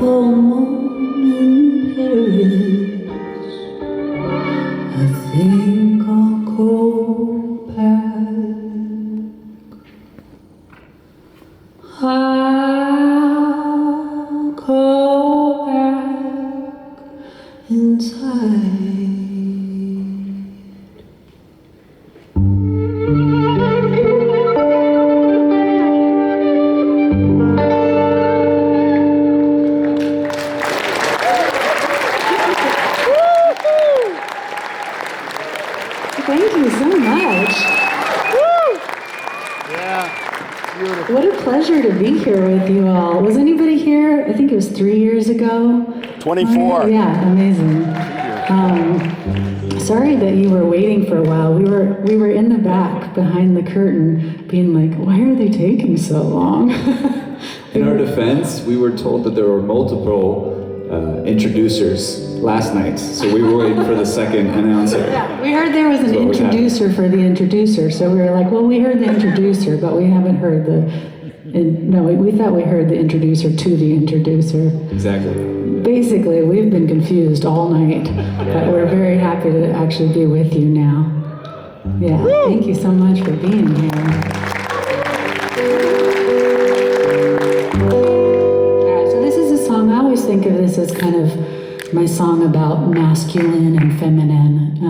Full moon is. I think I'll go back. I'll go back inside. Thank you so much. Yeah, beautiful. What a pleasure to be here with you all. Was anybody here? I think it was 3 years ago. 24. Yeah, amazing. Sorry that you were waiting for a while. We were in the back behind the curtain being like, why are they taking so long? In our defense, we were told that there were multiple introducers last night, so we were waiting for the second announcer. Yeah, we heard there was an introducer for the introducer, so we were like, well, we heard the introducer, but we haven't heard we thought we heard the introducer to the introducer. Exactly. Basically, we've been confused all night, but we're very happy to actually be with you now. Yeah, thank you so much for being here. So this is a song, I always think of this as kind of my song about masculine and feminine.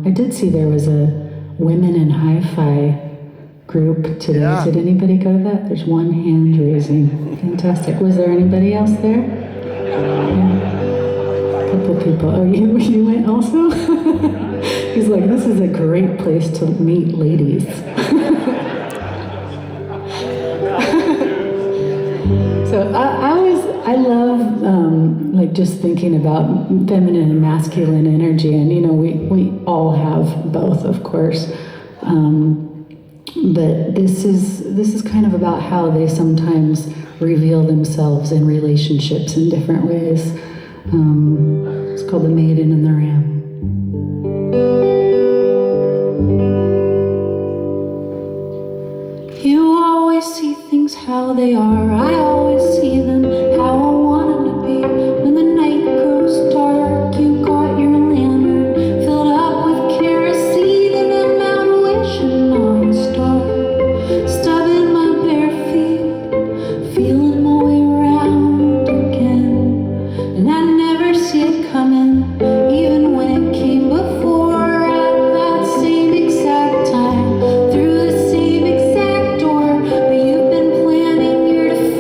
I did see there was a Women in Hi-Fi group today. Yeah. Did anybody go to that? There's one hand raising. Fantastic. Was there anybody else there? Yeah. A couple people. Oh, you went also? He's like, this is a great place to meet ladies. So I love like just thinking about feminine and masculine energy, and we all have both, of course. But this is kind of about how they sometimes reveal themselves in relationships in different ways. It's called The Maiden and the Ram. You always see things how they are. I always see them how I want them to be. When the night grows dark, you got your lantern filled up with kerosene, and I'm out wishing on a star, stubbing my bare feet, feeling my way around again. And I never see it coming, even when it came before, at that same exact time, through the same exact door. But you've been planning your defeat.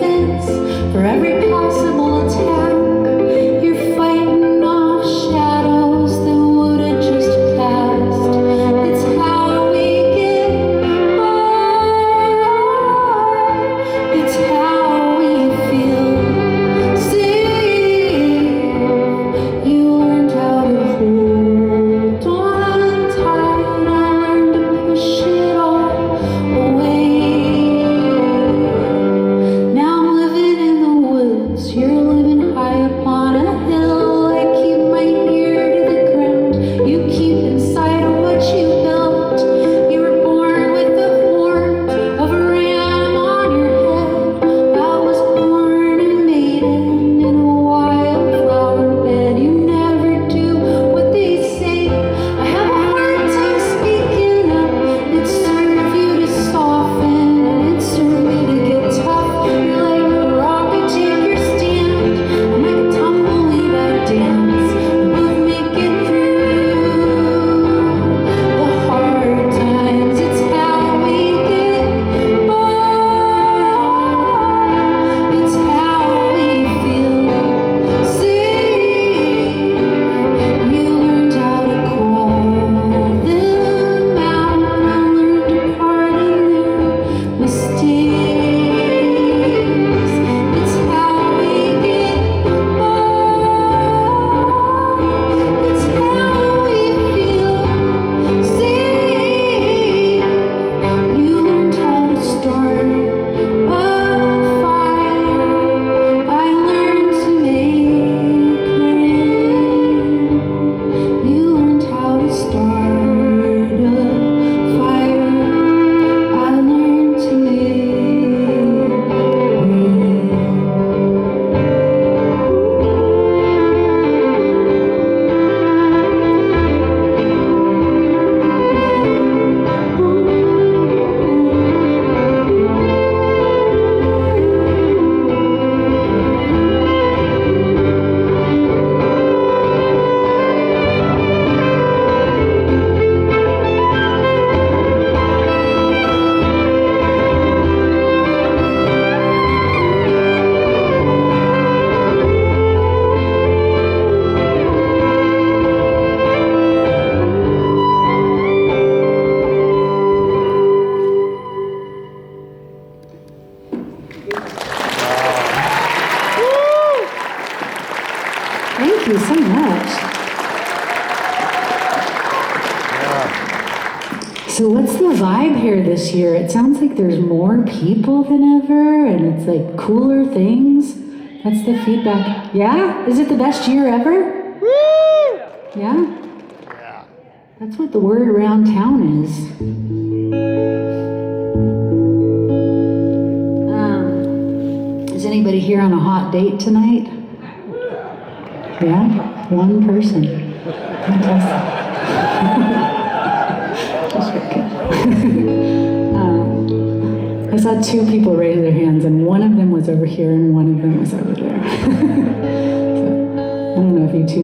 so much. So what's the vibe here this year? It sounds like there's more people than ever, and it's like cooler things. That's the feedback. Yeah? Is it the best year ever? Yeah? That's what the word around town is. Is anybody here on a hot date tonight? Yeah? One person. Fantastic. I saw two people raise their hands, and one of them was over here and one of them was over there. So, I don't know if you two